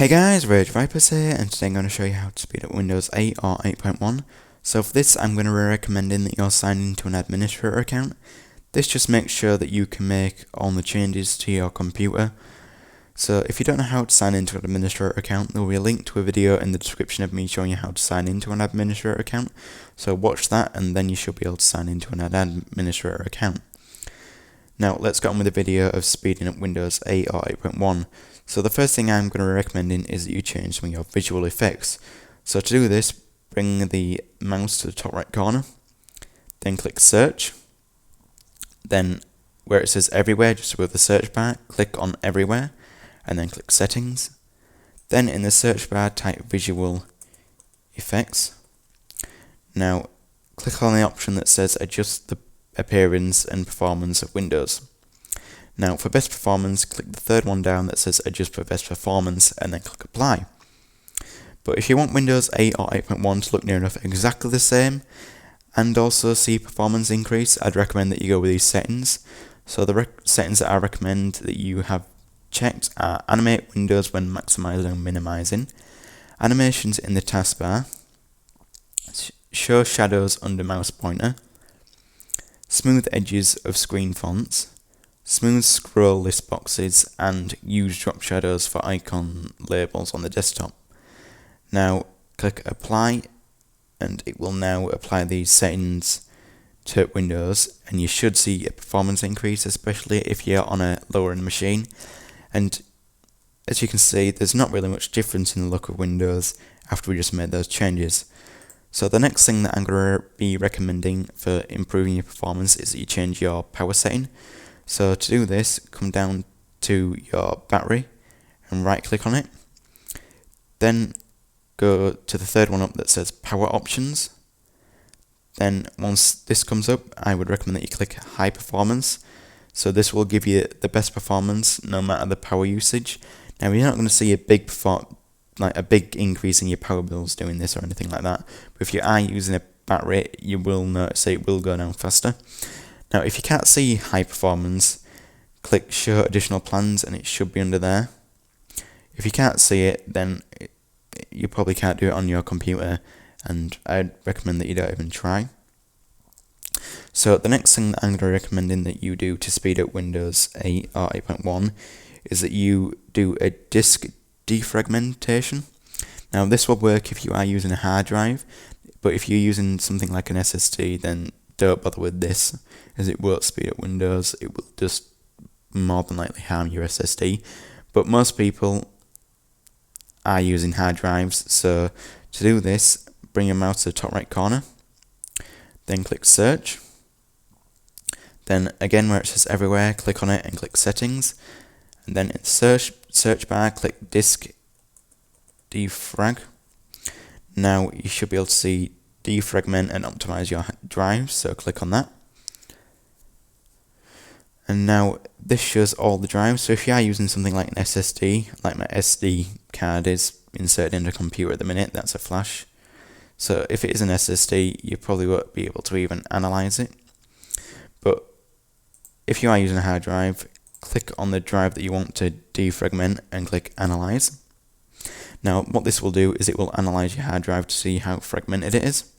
Hey guys, Rage Vipers here, and today I'm going to show you how to speed up Windows 8 or 8.1. So for this, I'm going to be recommending that you're signed into an administrator account. This just makes sure that you can make all the changes to your computer. So if you don't know how to sign into an administrator account, there will be a link to a video in the description of me showing you how to sign into an administrator account. So watch that, and then you should be able to sign into an administrator account. Now let's get on with the video of speeding up Windows 8 or 8.1. So the first thing I'm going to be recommending is that you change some of your visual effects. So to do this, bring the mouse to the top right corner, then click search, then where it says everywhere, just above the search bar, click on everywhere, and then click settings. Then in the search bar type visual effects. Now click on the option that says adjust the appearance and performance of Windows. Now for best performance, click the third one down that says adjust for best performance and then click apply. But if you want Windows 8 or 8.1 to look near enough exactly the same and also see performance increase, I'd recommend that you go with these settings. So the settings that I recommend that you have checked are animate windows when maximizing and minimizing, animations in the taskbar, show shadows under mouse pointer, smooth edges of screen fonts, smooth scroll list boxes, and use drop shadows for icon labels on the desktop. Now click apply, and it will now apply these settings to Windows, and you should see a performance increase, especially if you're on a lower end machine. And as you can see, there's not really much difference in the look of Windows after we just made those changes. So the next thing that I'm going to be recommending for improving your performance is that you change your power setting. So to do this, come down to your battery and right click on it. Then go to the third one up that says power options. Then once this comes up, I would recommend that you click high performance. So this will give you the best performance no matter the power usage. Now you're not going to see a big increase in your power bills doing this or anything like that. But if you are using a battery, you will notice it will go down faster. Now if you can't see high performance, click show additional plans and it should be under there. If you can't see it, then you probably can't do it on your computer, and I'd recommend that you don't even try. So the next thing that I'm going to recommend that you do to speed up Windows 8 or 8.1 is that you do a disk defragmentation. Now this will work if you are using a hard drive, but if you're using something like an SSD, then don't bother with this, as it won't speed up Windows. It will just more than likely harm your SSD. But most people are using hard drives, so to do this, bring your mouse to the top right corner, then click search, then again where it says everywhere, click on it and click settings, and then in the search bar click disk defrag. Now you should be able to see defragment and optimize your drives, so click on that. And now this shows all the drives, so if you are using something like an SSD, like my SD card is inserted into a computer at the minute, that's a flash. So if it is an SSD, you probably won't be able to even analyze it. But if you are using a hard drive, click on the drive that you want to defragment and click analyze. Now what this will do is it will analyze your hard drive to see how fragmented it is.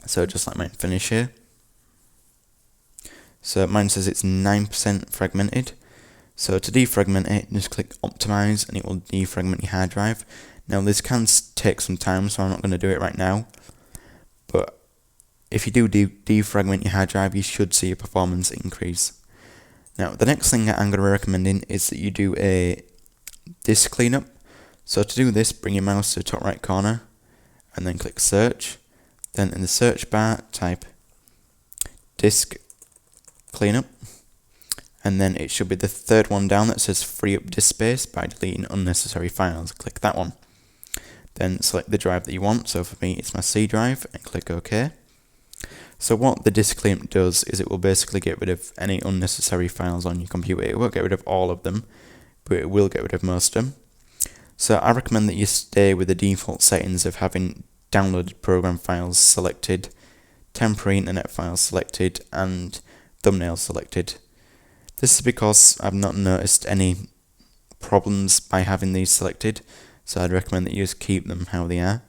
So just like mine finish here. So mine says it's 9% fragmented. So to defragment it, just click optimize and it will defragment your hard drive. Now this can take some time, so I'm not going to do it right now. But if you do defragment your hard drive, you should see a performance increase. Now the next thing that I'm going to be recommending is that you do a disk cleanup. So to do this, bring your mouse to the top right corner and then click search. Then in the search bar type disk cleanup, and then it should be the third one down that says free up disk space by deleting unnecessary files. Click that one. Then select the drive that you want, so for me it's my C drive, and click OK. So what the disk cleanup does is it will basically get rid of any unnecessary files on your computer. It won't get rid of all of them, but it will get rid of most of them. So I recommend that you stay with the default settings of having downloaded program files selected, temporary internet files selected, and thumbnails selected. This is because I've not noticed any problems by having these selected. so I'd recommend that you just keep them how they are.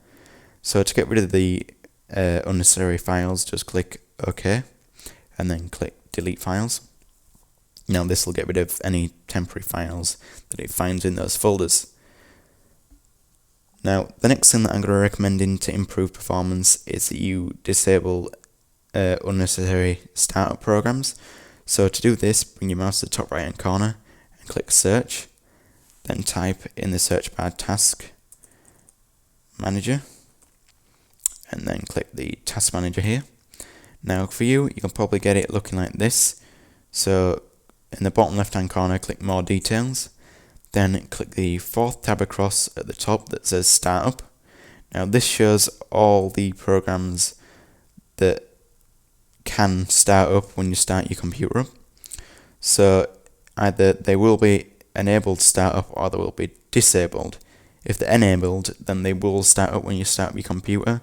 So to get rid of the unnecessary files, just click OK, and then click delete files. Now this will get rid of any temporary files that it finds in those folders. Now the next thing that I'm going to recommend to improve performance is that you disable unnecessary startup programs. So to do this, bring your mouse to the top right hand corner and click search, then type in the search bar task manager, and then click the task manager here. Now for you can probably get it looking like this. So in the bottom left hand corner, click more details, then click the fourth tab across at the top that says startup. Now this shows all the programs that can start up when you start your computer up. So either they will be enabled startup or they will be disabled. If they're enabled, then they will start up when you start your computer,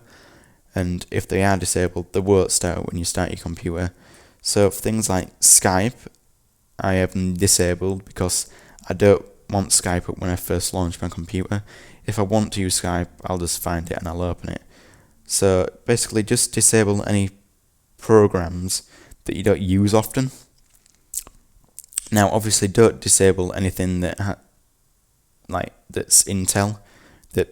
and if they are disabled, they won't start up when you start your computer. So for things like Skype, I have them disabled because I don't want Skype up when I first launch my computer. If I want to use Skype, I'll just find it and I'll open it. So basically just disable any programs that you don't use often. Now obviously don't disable anything that that's Intel, that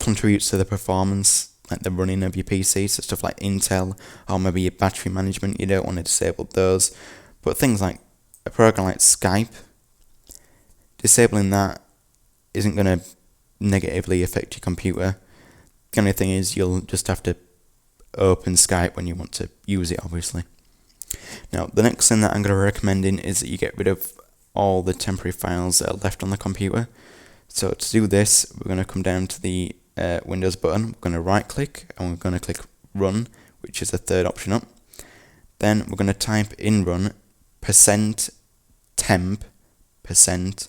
contributes to the performance, like the running of your PC, so stuff like Intel, or maybe your battery management, you don't want to disable those. But things like a program like Skype, disabling that isn't going to negatively affect your computer. The only thing is you'll just have to open Skype when you want to use it, obviously. Now the next thing that I'm going to recommend is that you get rid of all the temporary files that are left on the computer. So to do this, we're going to come down to the Windows button, we're going to right click and we're going to click run, which is the third option up. Then we're going to type in run %temp%,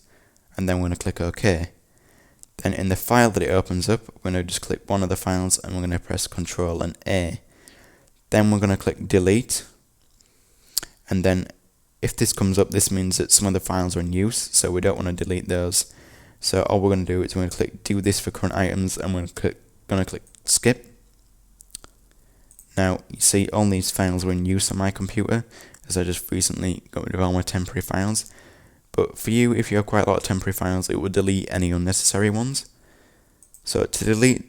and then we're going to click OK. Then in the file that it opens up, we're going to just click one of the files and we're going to press Ctrl and A. Then we're going to click delete, and then if this comes up, this means that some of the files are in use, so we don't want to delete those. So all we're going to do is we're going to click do this for current items, and we're going to click skip. Now you see all these files were in use on my computer, as I just recently got rid of all my temporary files. But for you, if you have quite a lot of temporary files, it will delete any unnecessary ones. So to delete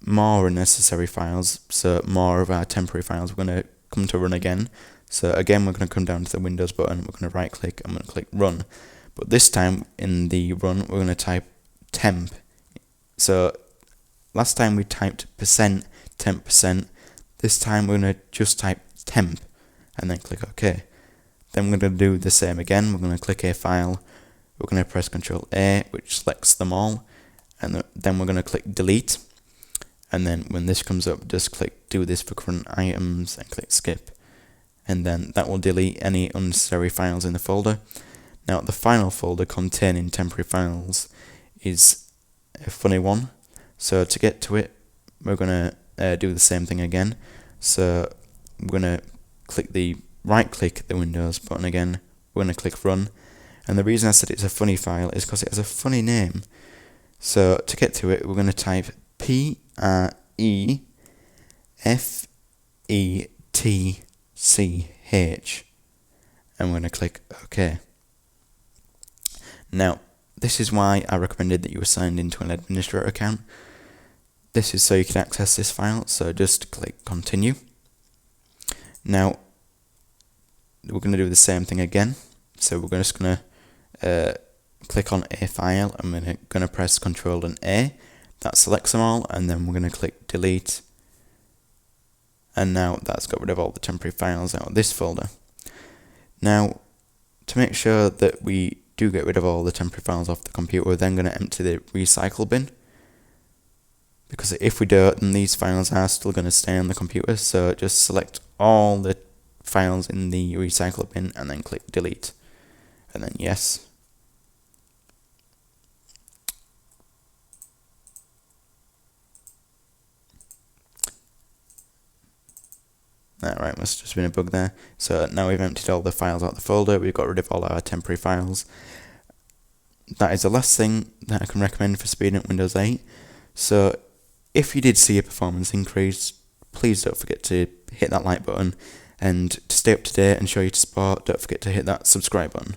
more unnecessary files, so more of our temporary files, we're going to come to run again. So again, we're going to come down to the Windows button, we're going to right click, and we're going to click run. But this time in the run, we're going to type temp. So last time we typed %temp%, this time we're going to just type temp and then click OK. Then we're going to do the same again. We're going to click a file, we're going to press Ctrl A, which selects them all, and then we're going to click delete. And then when this comes up, just click do this for current items and click skip. And then that will delete any unnecessary files in the folder. Now the final folder containing temporary files is a funny one. So to get to it, we're going to do the same thing again. So we're going to click the right click the Windows button again, we're going to click run. And the reason I said it's a funny file is because it has a funny name. So to get to it, we're going to type PREFETCH, and we're going to click OK. Now, this is why I recommended that you were signed into an administrator account. This is so you can access this file, so just click continue. Now, we're going to do the same thing again. So we're just going to click on a file, and we're going to press Ctrl and A. That selects them all, and then we're going to click delete. And now that's got rid of all the temporary files out of this folder. Now, to make sure that we do get rid of all the temporary files off the computer, we're then going to empty the recycle bin. Because if we don't, then these files are still going to stay on the computer, so just select all the files in the recycle bin and then click delete. And then yes. Alright, must have just been a bug there. So now we've emptied all the files out of the folder, we've got rid of all our temporary files. that is the last thing that I can recommend for speeding up Windows 8. So if you did see a performance increase, please don't forget to hit that like button, and to stay up to date and show your support, don't forget to hit that subscribe button.